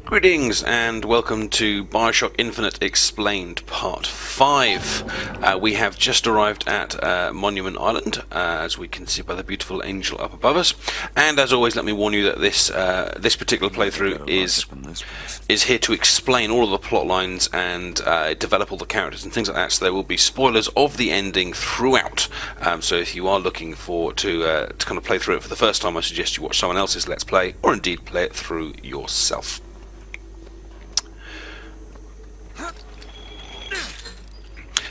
Greetings and welcome to Bioshock Infinite Explained Part 5. We have just arrived at Monument Island, as we can see by the beautiful angel up above us. And as always, let me warn you that this particular playthrough is here to explain all of the plot lines and develop all the characters and things like that. So there will be spoilers of the ending throughout. So if you are looking to kind of play through it for the first time, I suggest you watch someone else's Let's Play, or indeed play it through yourself.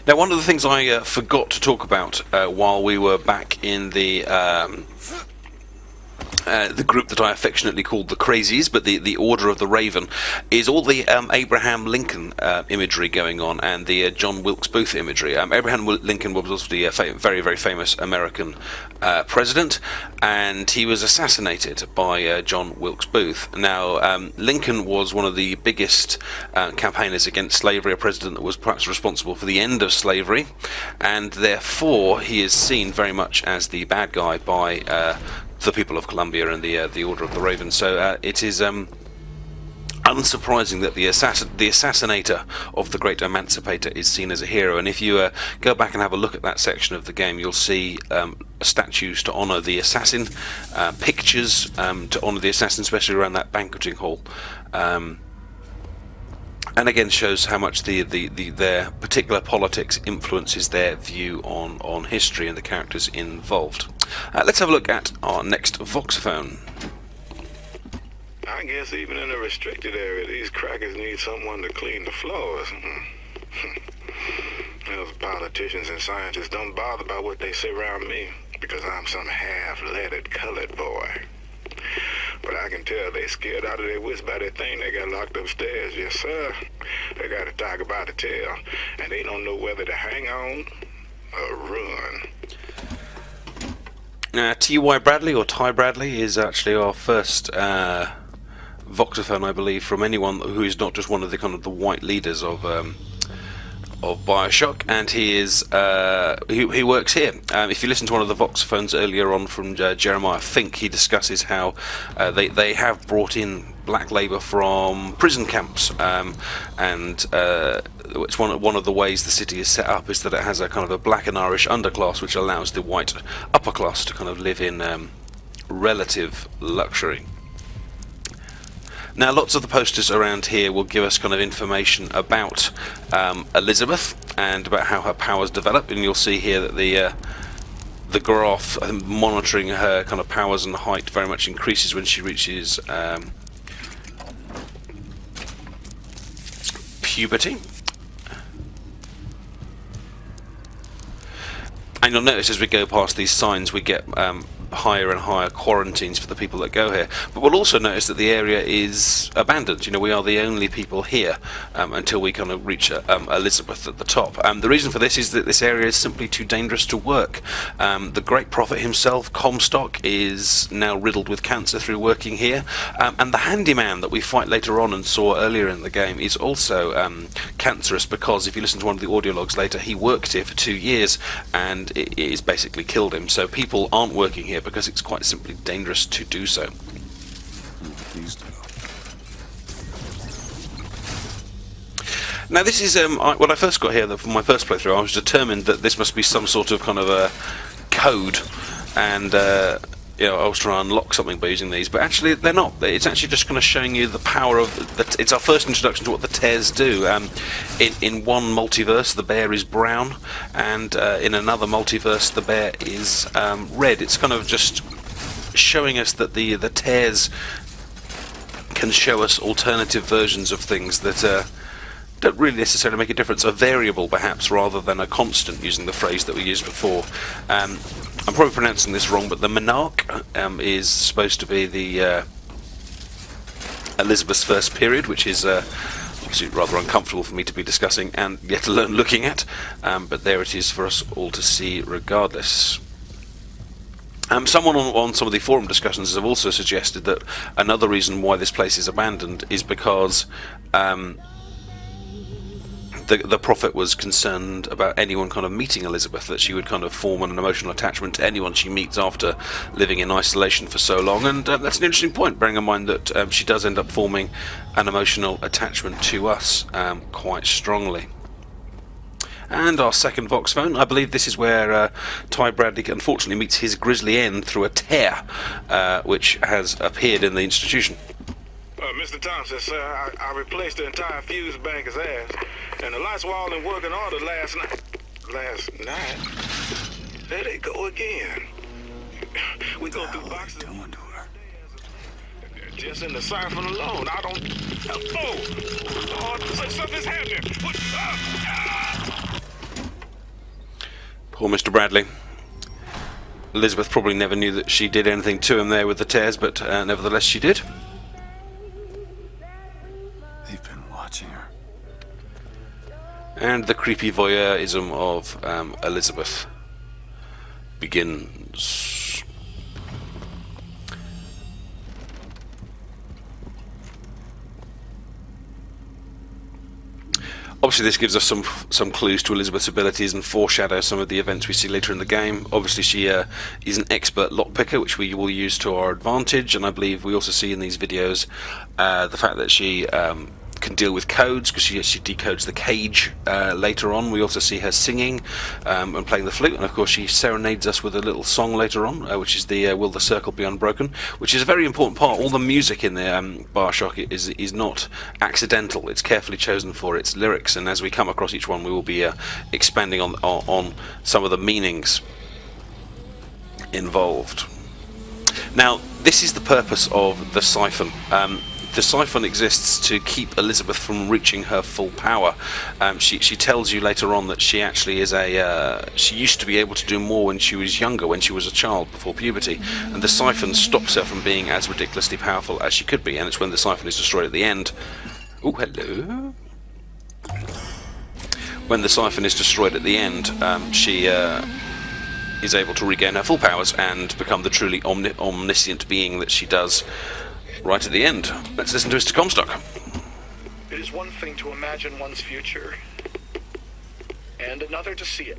Now, one of the things I forgot to talk about while we were back in the group that I affectionately called the Crazies, but the Order of the Raven, is all the Abraham Lincoln imagery going on, and the John Wilkes Booth imagery. Abraham Lincoln was obviously a very, very famous American president, and he was assassinated by John Wilkes Booth. Now, Lincoln was one of the biggest campaigners against slavery, a president that was perhaps responsible for the end of slavery, and therefore he is seen very much as the bad guy by the people of Columbia and the Order of the Raven. So it is unsurprising that the assassinator of the great emancipator is seen as a hero. And if you go back and have a look at that section of the game, you'll see statues to honour the assassin, pictures to honour the assassin, especially around that banqueting hall. And again shows how much their particular politics influences their view on history and the characters involved. Let's have a look at our next voxophone. I guess even in a restricted area, these crackers need someone to clean the floors. Those politicians and scientists don't bother about what they say around me, because I'm some half-leaded colored boy. But I can tell they scared out of their wits by that thing they got locked upstairs. Yes, sir. They got a tiger by the tail, and they don't know whether to hang on or run. T.Y. Bradley, or Ty Bradley, is actually our first voxophone, I believe, from anyone who is not just one of the kind of the white leaders of Bioshock, and he is he works here. If you listen to one of the voxophones earlier on from Jeremiah Fink, he discusses how they have brought in black labour from prison camps, and it's one of the ways the city is set up is that it has a kind of a black and Irish underclass, which allows the white upper class to kind of live in relative luxury. Now, lots of the posters around here will give us kind of information about Elizabeth and about how her powers develop, and you'll see here that the graph monitoring her kind of powers and height very much increases when she reaches puberty. And you'll notice as we go past these signs, we get higher and higher quarantines for the people that go here. But we'll also notice that the area is abandoned. You know, we are the only people here until we kind of reach Elizabeth at the top. The reason for this is that this area is simply too dangerous to work. The great prophet himself, Comstock, is now riddled with cancer through working here. And the handyman that we fight later on and saw earlier in the game is also cancerous, because if you listen to one of the audio logs later, he worked here for 2 years and it is basically killed him. So people aren't working here because it's quite simply dangerous to do so. Now, this is when I first got here, for my first playthrough, I was determined that this must be some sort of kind of a code, and you know, I was trying to unlock something by using these, but actually they're not. It's actually just kind of showing you the power of it's our first introduction to what the tears do. In one multiverse, the bear is brown, and in another multiverse, the bear is red. It's kind of just showing us that the tears can show us alternative versions of things that don't really necessarily make a difference. A variable, perhaps, rather than a constant, using the phrase that we used before. I'm probably pronouncing this wrong, but the monarch is supposed to be the Elizabeth's first period, which is obviously rather uncomfortable for me to be discussing and yet alone looking at, but there it is for us all to see regardless. Someone on some of the forum discussions have also suggested that another reason why this place is abandoned is because the prophet was concerned about anyone kind of meeting Elizabeth, that she would kind of form an emotional attachment to anyone she meets after living in isolation for so long. And that's an interesting point, bearing in mind that she does end up forming an emotional attachment to us quite strongly. And our second Vox phone, I believe this is where Ty Bradley unfortunately meets his grisly end through a tear which has appeared in the institution. Mr. Thompson, sir, I replaced the entire fuse banker's ass, and the lights were all in working order last night. There they go again. We go through boxes. Doing to her? Just in the Siphon alone, I don't... Oh! Lord, something's happening! Poor Mr. Bradley. Elizabeth probably never knew that she did anything to him there with the tears, but nevertheless she did. They've been watching her. And the creepy voyeurism of Elizabeth begins. Obviously this gives us some clues to Elizabeth's abilities and foreshadows some of the events we see later in the game. Obviously she is an expert lockpicker, which we will use to our advantage, and I believe we also see in these videos the fact that she can deal with codes, because she decodes the cage later on. We also see her singing and playing the flute, and of course she serenades us with a little song later on, which is the Will the Circle Be Unbroken, which is a very important part. All the music in the Bioshock is not accidental. It's carefully chosen for its lyrics, and as we come across each one we will be expanding on some of the meanings involved. Now this is the purpose of the Siphon. The Siphon exists to keep Elizabeth from reaching her full power. She tells you later on that she actually is she used to be able to do more when she was younger, when she was a child before puberty, and the Siphon stops her from being as ridiculously powerful as she could be, and it's when the Siphon is destroyed at the end. Oh, hello. When the Siphon is destroyed at the end, she is able to regain her full powers and become the truly omniscient being that she does right at the end. Let's listen to Mr. Comstock. It is one thing to imagine one's future, and another to see it.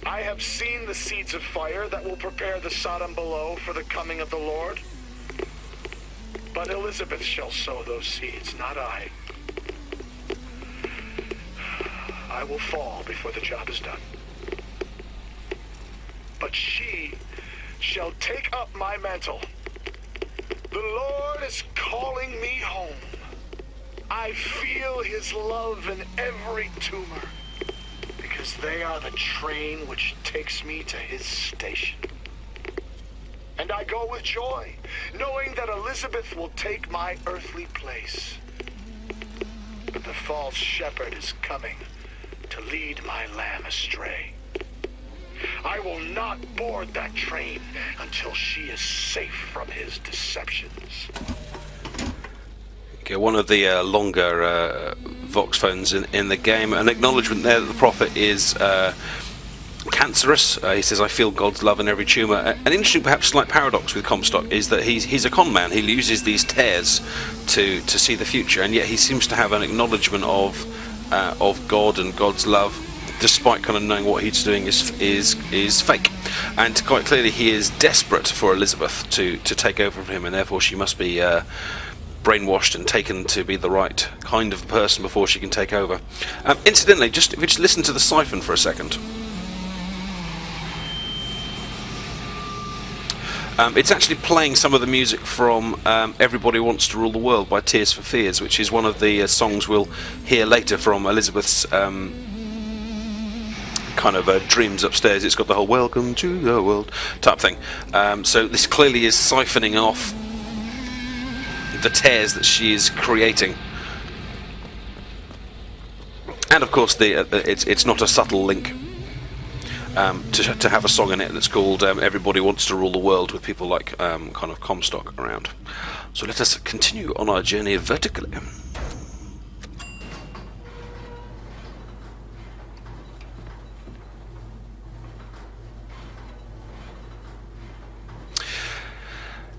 I have seen the seeds of fire that will prepare the Sodom below for the coming of the Lord. But Elizabeth shall sow those seeds, not I. I will fall before the job is done. But she shall take up my mantle. The Lord is calling me home. I feel his love in every tumor, because they are the train which takes me to his station. And I go with joy, knowing that Elizabeth will take my earthly place. But the false shepherd is coming to lead my lamb astray. I will not board that train until she is safe from his deceptions. Okay, one of the longer Vox phones in the game, an acknowledgement there that the prophet is cancerous. He says, I feel God's love in every tumour. An interesting, perhaps slight paradox with Comstock is that he's a con man. He uses these tears to see the future, and yet he seems to have an acknowledgement of God and God's love, despite kind of knowing what he's doing is fake. And quite clearly he is desperate for Elizabeth to take over from him, and therefore she must be brainwashed and taken to be the right kind of person before she can take over. Incidentally, if we just listen to the Siphon for a second. It's actually playing some of the music from Everybody Wants to Rule the World by Tears for Fears, which is one of the songs we'll hear later from Elizabeth's kind of dreams upstairs. It's got the whole welcome to the world type thing. So this clearly is siphoning off the tears that she is creating. And of course it's not a subtle link to have a song in it that's called Everybody Wants to Rule the World, with people like kind of Comstock around. So let us continue on our journey vertically.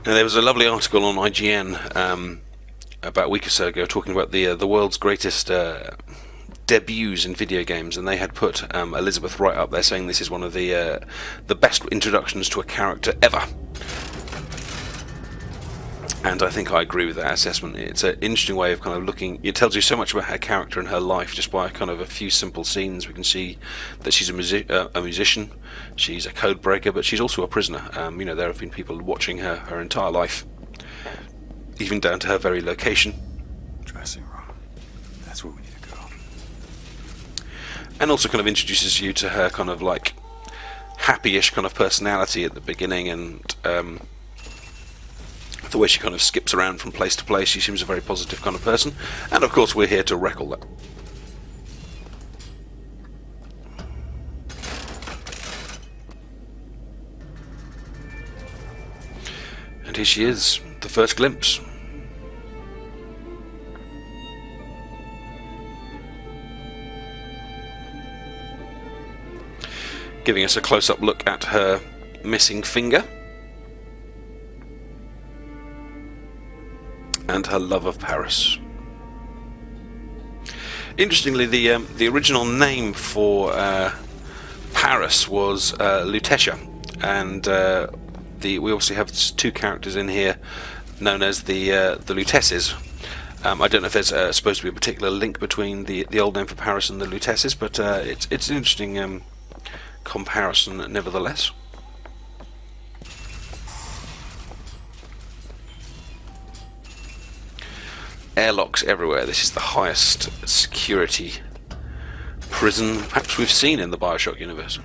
Now, there was a lovely article on IGN about a week or so ago, talking about the world's greatest debuts in video games, and they had put Elizabeth right up there, saying this is one of the best introductions to a character ever. And I think I agree with that assessment. It's an interesting way of kind of looking. It tells you so much about her character and her life just by kind of a few simple scenes. We can see that she's a musician, she's a code breaker, but she's also a prisoner. You know, there have been people watching her entire life, even down to her very location. Dressing room. That's where we need to go. And also kind of introduces you to her kind of like happy-ish kind of personality at the beginning, and the way she kind of skips around from place to place. She seems a very positive kind of person, and of course we're here to wreck all that. And here she is, the first glimpse. Giving us a close-up look at her missing finger and her love of Paris. Interestingly, the original name for Paris was Lutetia, and we also have two characters in here known as the Lutesses. I don't know if there's supposed to be a particular link between the old name for Paris and the Lutesses, but it's an interesting comparison nevertheless. Airlocks everywhere. This is the highest security prison perhaps we've seen in the Bioshock universe.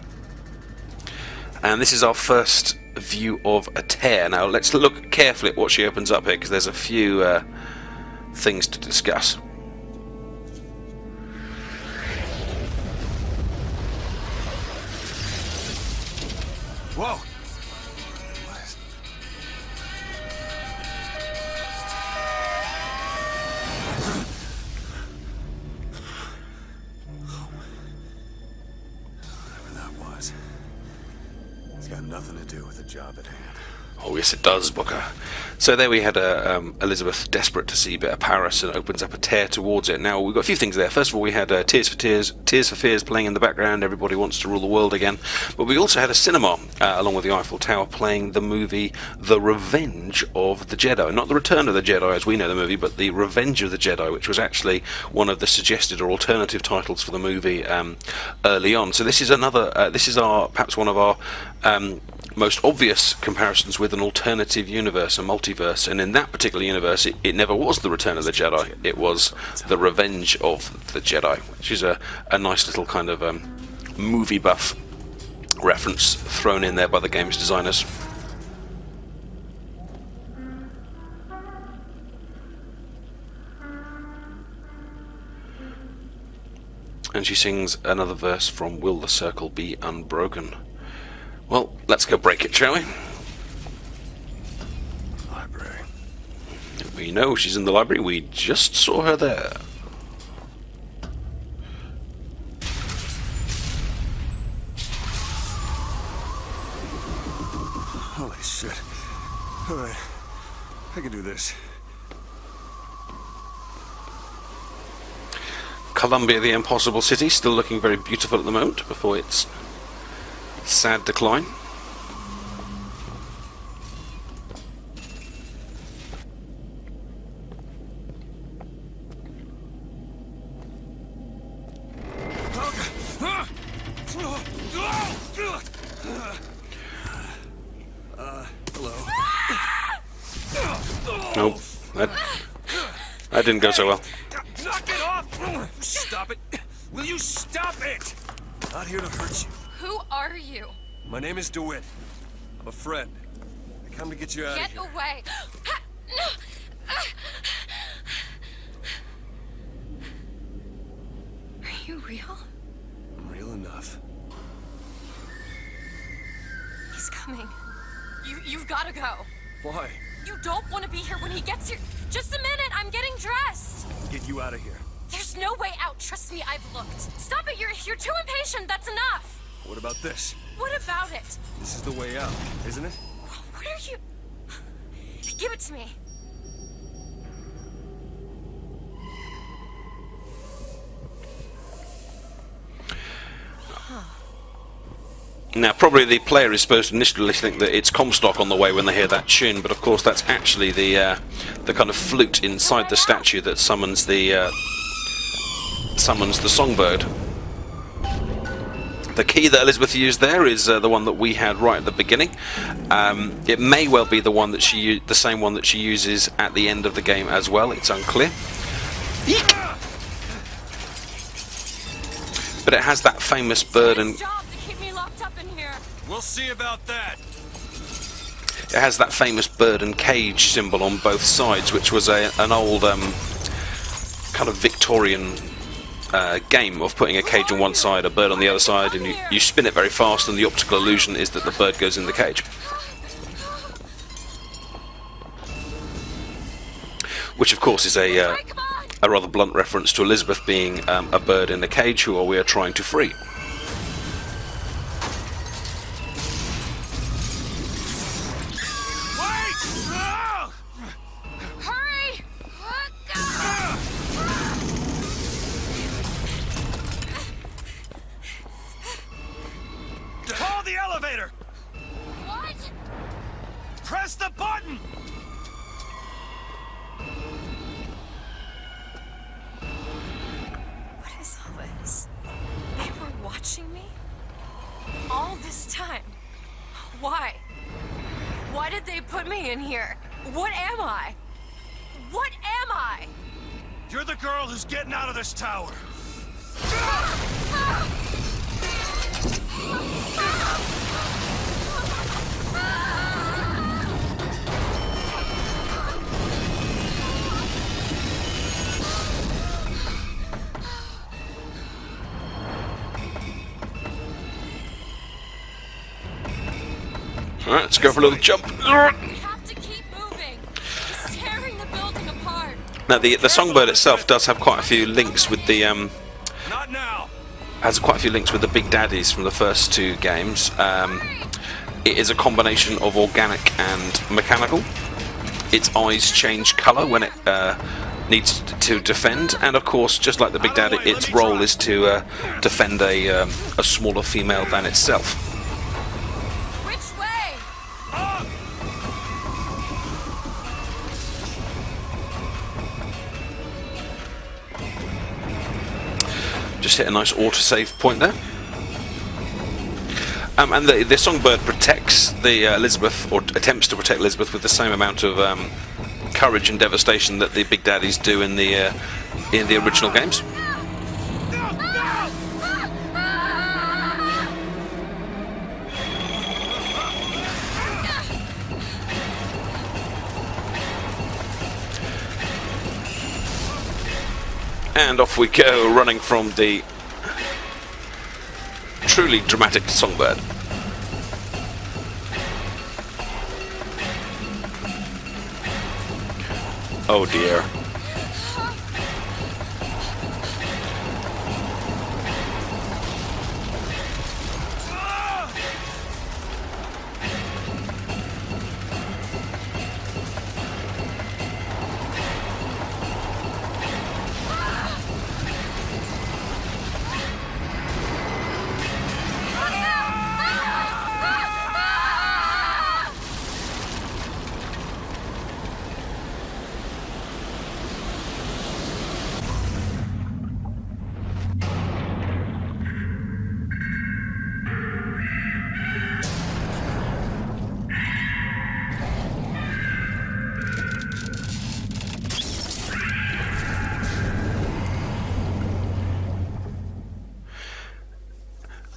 And this is our first view of a tear. Now let's look carefully at what she opens up here, because there's a few things to discuss. Whoa! Whatever that was, it's got nothing to do with the job at hand. Oh yes, it does, Booker. So there we had Elizabeth desperate to see a bit of Paris, and opens up a tear towards it. Now we've got a few things there. First of all, we had Tears for Fears playing in the background. Everybody wants to rule the world again. But we also had a cinema along with the Eiffel Tower playing the movie The Revenge of the Jedi. Not The Return of the Jedi as we know the movie, but The Revenge of the Jedi, which was actually one of the suggested or alternative titles for the movie early on. So this is perhaps one of our most obvious comparisons with an alternative universe, a multiverse, and in that particular universe it never was The Return of the Jedi, it was The Revenge of the Jedi, which is a nice little kind of movie buff reference thrown in there by the game's designers. And she sings another verse from Will the Circle Be Unbroken? Well, let's go break it, shall we? Library. We know she's in the library. We just saw her there. Holy shit. Alright, I can do this. Columbia, the impossible city, still looking very beautiful at the moment before its sad decline. Hello. Nope, that didn't go so well. Knock it off! Stop it! Will you stop it? Not here to hurt you. Who are you? My name is DeWitt. I'm a friend. I come to get you out of Get here. away! Are you real? I'm real enough. He's coming. You've got to go. Why? You don't want to be here when he gets here. Just a minute, I'm getting dressed. Get you out of here. There's no way out. Trust me, I've looked. Stop it, you're too impatient. That's enough. What about this? What about it? This is the way out, isn't it? What are you... Give it to me. Now, probably the player is supposed to initially think that it's Comstock on the way when they hear that tune, but of course that's actually the kind of flute inside the statue that summons the Songbird. The key that Elizabeth used there is the one that we had right at the beginning. It may well be the one that the same one that she uses at the end of the game as well. It's unclear. Eek! But it has that famous bird and. We'll see about that. It has that famous bird and cage symbol on both sides, which was an old kind of Victorian game of putting a cage on one side, a bird on the other side, and you spin it very fast, and the optical illusion is that the bird goes in the cage. Which, of course, is a rather blunt reference to Elizabeth being a bird in a cage who we are trying to free. Press the button! What is all this? They were watching me? All this time? Why? Why did they put me in here? What am I? What am I? You're the girl who's getting out of this tower. Alright, let's go for a little jump. We have to keep moving. It's tearing the building apart. Now, the Songbird itself does have quite a few links with the Not now. has quite a few links with the Big Daddies from the first two games. It is a combination of organic and mechanical. Its eyes change colour when it needs to defend, and of course, just like the Big Daddy, its role is to defend a smaller female than itself. Which way? Just hit a nice autosave point there. And the Songbird protects the Elizabeth, or attempts to protect Elizabeth, with the same amount of courage and devastation that the Big Daddies do in the original games. And off we go, running from the truly dramatic Songbird. Oh dear.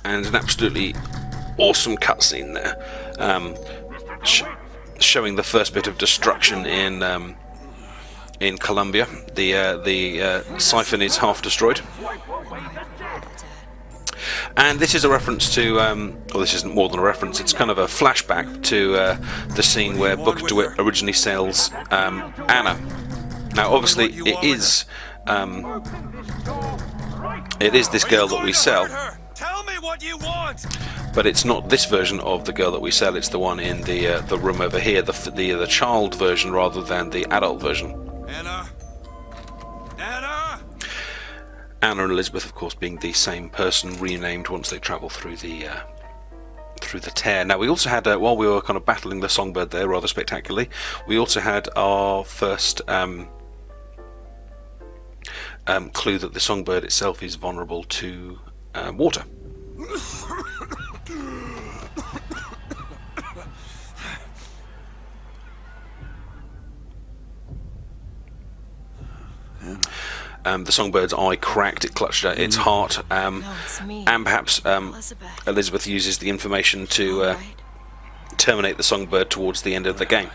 And an absolutely awesome cutscene there, showing the first bit of destruction in Colombia. The Siphon is half destroyed, and this is a reference to, well, this isn't more than a reference. It's kind of a flashback to the scene where Booker DeWitt originally sells Anna. Now, obviously, it is this girl that we sell. Tell me what you want. But it's not this version of the girl that we sell. It's the one in the room over here, the child version rather than the adult version. Anna. Anna and Elizabeth, of course, being the same person, renamed once they travel through the through the tear. Now we also had, while we were kind of battling the Songbird there rather spectacularly, we also had our first clue that the Songbird itself is vulnerable to water. The Songbird's eye cracked, it clutched at its heart, No, it's me. and perhaps Elizabeth. Elizabeth uses the information to All right. terminate the Songbird towards the end of the game.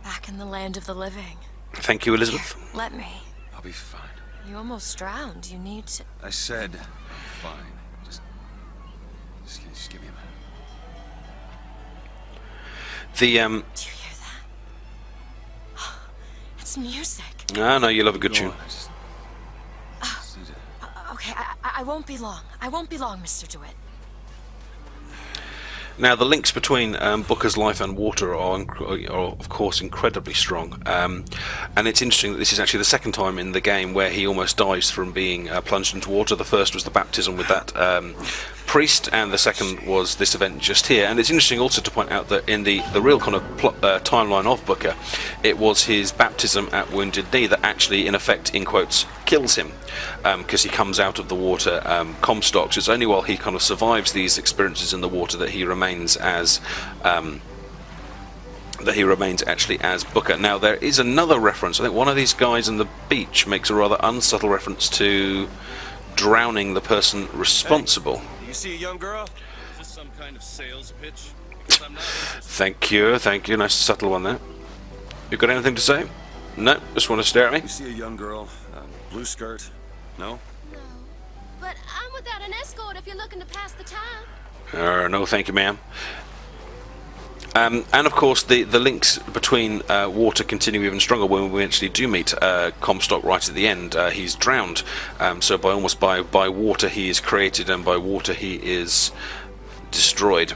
Back in the land of the living. Thank you, Elizabeth. Here, let me. I'll be fine. You almost drowned. You need to. I said fine. Just give me a minute. The Do you hear that? It's music. no, you love a good Go tune. on, I just need to... Okay, I won't be long. I won't be long, Mr. DeWitt. Now, the links between Booker's life and water are of course, incredibly strong. And it's interesting that this is actually the second time in the game where he almost dies from being plunged into water. The first was the baptism with that priest, and the second was this event just here. And it's interesting also to point out that in the real kind of timeline of Booker, it was his baptism at Wounded Knee that actually, in effect, in quotes, kills him, because he comes out of the water Comstock. So it's only while he kind of survives these experiences in the water that he remains as actually as Booker. Now there is another reference. I think one of these guys on the beach makes a rather unsubtle reference to drowning the person responsible. Hey, you see a young girl? Is this some kind of sales pitch? Because I'm not interested. Thank you. Nice subtle one there. You got anything to say? No, just want to stare at me. You see a young girl, blue skirt? No? No. But I'm without an escort if you're looking to pass the time. No, thank you, ma'am. And of course, the links between water continue even stronger when we eventually do meet Comstock right at the end. He's drowned, so by water he is created, and by water he is destroyed.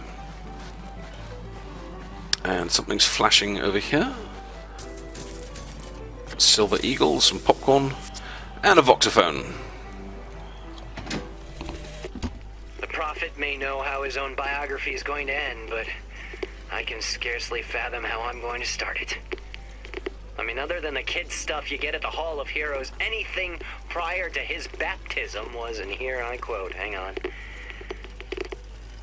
And something's flashing over here. Silver eagle, some popcorn, and a voxophone. The prophet may know how his own biography is going to end, but I can scarcely fathom how I'm going to start it. I mean, other than the kid stuff you get at the Hall of Heroes, anything prior to his baptism was, and here I quote, hang on,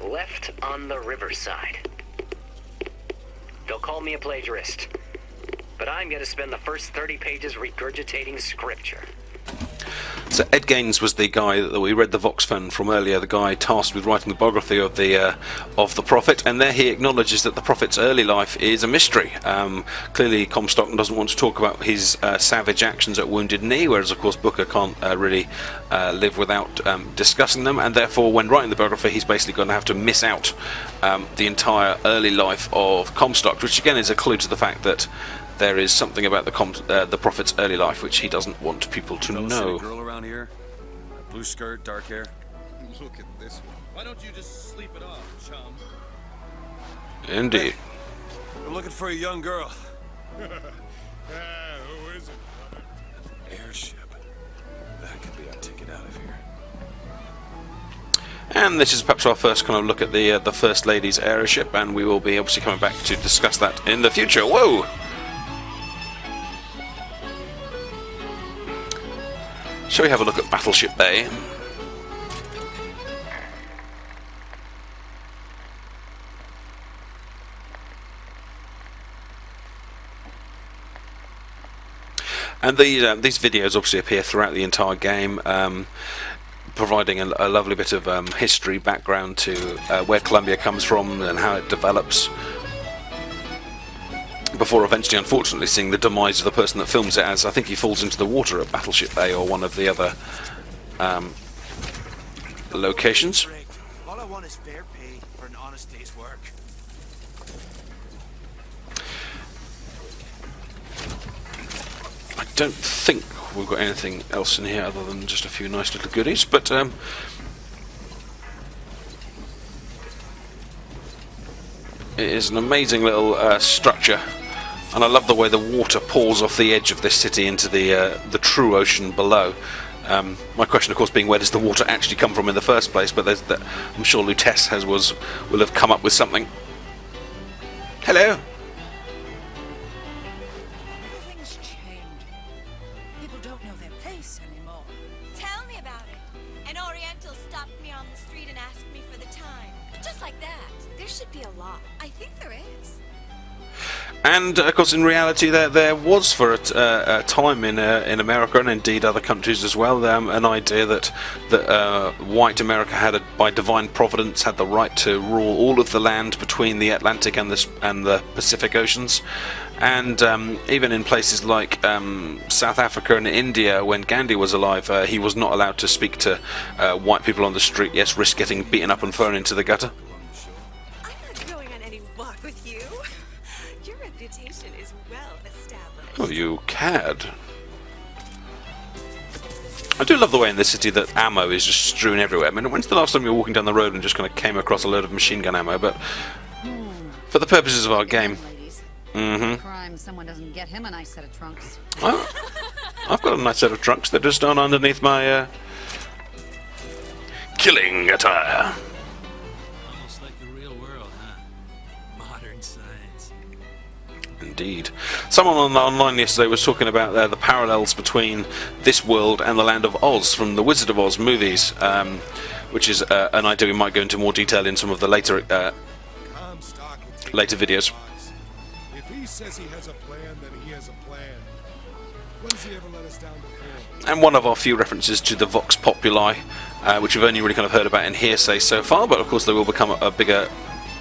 left on the riverside. They'll call me a plagiarist, but I'm going to spend the first 30 pages regurgitating scripture. So Ed Gaines was the guy that we read the voxophone from earlier, the guy tasked with writing the biography of the prophet, and there he acknowledges that the prophet's early life is a mystery. Clearly Comstock doesn't want to talk about his savage actions at Wounded Knee, whereas of course Booker can't really live without discussing them, and therefore when writing the biography he's basically going to have to miss out the entire early life of Comstock, which again is a clue to the fact that there is something about the prophet's early life which he doesn't want people to Fellas know. see a girl around here? Blue skirt, dark hair? Look at this one. Why don't you just sleep it off, chum? Indeed. I'm looking for a young girl. Who is it? Airship. That could be our ticket out of here. And this is perhaps our first kind of look at the First Lady's airship, and we will be obviously coming back to discuss that in the future. Whoa! Shall we have a look at Battleship Bay? And these videos obviously appear throughout the entire game, providing a lovely bit of history background to where Columbia comes from and how it develops, before eventually unfortunately seeing the demise of the person that films it, as I think he falls into the water at Battleship Bay or one of the other locations. All I want is fair pay for an honest day's work. I don't think we've got anything else in here other than just a few nice little goodies, but it is an amazing little structure, and I love the way the water pours off the edge of this city into the true ocean below. My question, of course, being where does the water actually come from in the first place? But I'm sure Lutece will have come up with something. Hello. Everything's changed. People don't know their place anymore. Tell me about it. An Oriental stopped me on the street and asked me for the time. Just like that. There should be a law. I think there is. And of course, in reality, there was for a time in America and indeed other countries as well, an idea that white America had, by divine providence, had the right to rule all of the land between the Atlantic and the Pacific Oceans. And even in places like South Africa and India, when Gandhi was alive, he was not allowed to speak to white people on the street. Yes, risk getting beaten up and thrown into the gutter. I'm not going on any walk with you. Your reputation is well established. Oh, you cad. I do love the way in this city that ammo is just strewn everywhere. I mean, when's the last time you were walking down the road and just kind of came across a load of machine gun ammo? But for the purposes of our game... Crime someone doesn't get him a nice set of trunks. Oh, I've got a nice set of trunks. They're just down underneath my killing attire. Almost like the real world, huh? Modern science. Indeed. Someone online yesterday was talking about the parallels between this world and the land of Oz from the Wizard of Oz movies, which is an idea we might go into more detail in some of the later videos. He says he has a plan, then he has a plan. When's he ever let us down before? And one of our few references to the Vox Populi, which we've only really kind of heard about in hearsay so far, but of course they will become a bigger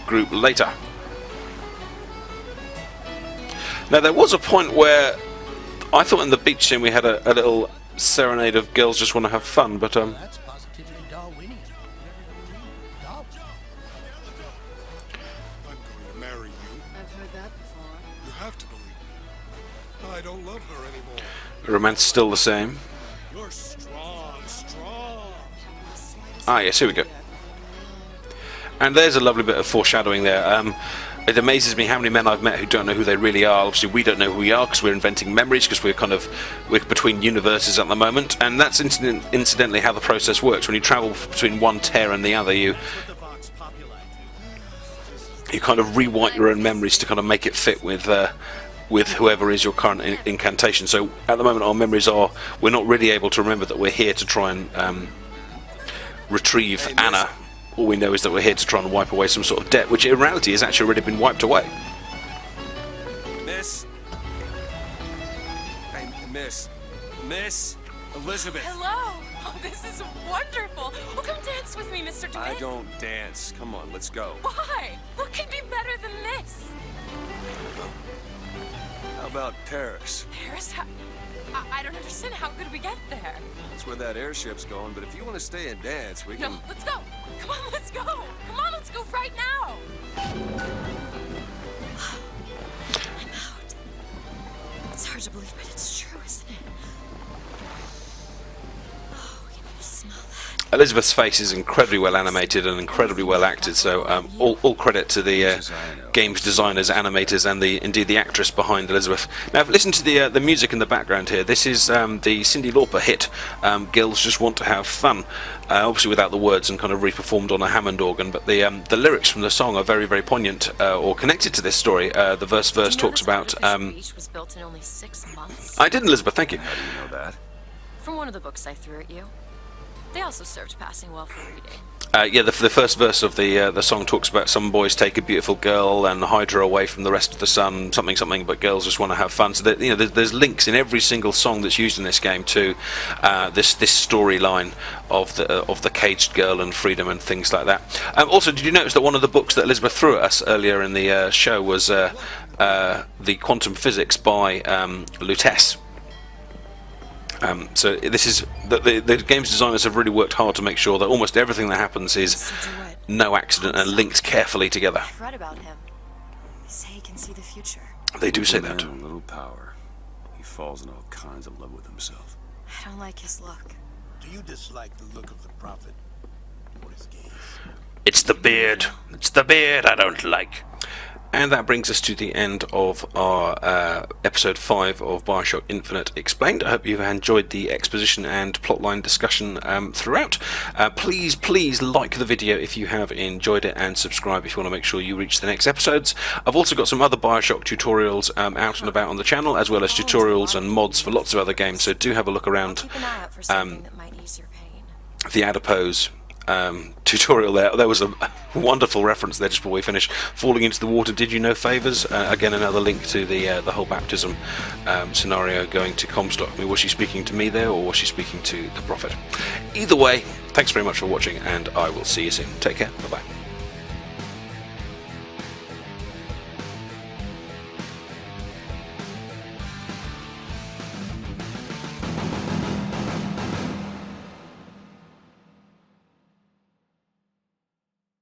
group later. Now there was a point where I thought in the beach scene we had a little serenade of girls just want to have fun, but That's positively Darwinian. I'm going to marry you. I've heard that before. You have to believe me. I don't love her anymore. the romance still the same. You're strong, strong. Ah yes, here we go. And there's a lovely bit of foreshadowing there. It amazes me how many men I've met who don't know who they really are. Obviously, we don't know who we are because we're inventing memories, because we're between universes at the moment, and that's incidentally how the process works. When you travel between one tear and the other, you kind of rewrite your own memories to kind of make it fit with whoever is your current incantation. So at the moment, our memories are, we're not really able to remember that we're here to try and retrieve Anna. All we know is that we're here to try and wipe away some sort of debt, which in reality has actually already been wiped away. Miss? Hey, Miss Elizabeth. Hello. Oh, this is wonderful. Well, come dance with me, Mr. DeWitt. I don't dance. Come on, let's go. Why? What could be better than this? How about Paris? Paris? I don't understand. How could we get there? That's where that airship's going, but if you want to stay and dance, we can... No, let's go. Come on, let's go. Come on, let's go right now. I'm out. It's hard to believe, but it's true, isn't it? Oh, can you smell that? Elizabeth's face is incredibly well animated and incredibly well acted, so all credit to the game's designers, animators, and indeed the actress behind Elizabeth. Now, listen to the music in the background here. This is the Cyndi Lauper hit, Girls Just Want to Have Fun, obviously without the words and kind of reperformed on a Hammond organ, but the lyrics from the song are very, very poignant, or connected to this story. The verse talks about... Beach was built in only 6 months. I didn't, Elizabeth, thank you. How do you know that? From one of the books I threw at you. They also served passing well for reading. Yeah, the first verse of the song talks about some boys take a beautiful girl and hide her away from the rest of the sun, something, but girls just want to have fun. So that, there's links in every single song that's used in this game to this storyline of the caged girl and freedom and things like that. Also, did you notice that one of the books that Elizabeth threw at us earlier in the show was the Quantum Physics by Lutece? So this is the game's designers have really worked hard to make sure that almost everything that happens is no accident and linked carefully together. I've read about him. They say he can see the future. They do say that. A little power. He falls in all kinds of love with himself. I don't like his look. Do you dislike the look of the prophet or his gaze? It's the beard. It's the beard I don't like. And that brings us to the end of our episode 5 of Bioshock Infinite Explained. I hope you've enjoyed the exposition and plotline discussion throughout. Please like the video if you have enjoyed it, and subscribe if you want to make sure you reach the next episodes. I've also got some other Bioshock tutorials out and about on the channel, as well as tutorials and mods for lots of other games, so do have a look around. Keep an eye out for something that might ease your pain. The adipose tutorial there was a wonderful reference there just before we finish. Falling into the water, did you know favours? Again, another link to the whole baptism scenario going to Comstock. I mean, was she speaking to me there, or was she speaking to the Prophet? Either way, thanks very much for watching, and I will see you soon. Take care. Bye bye.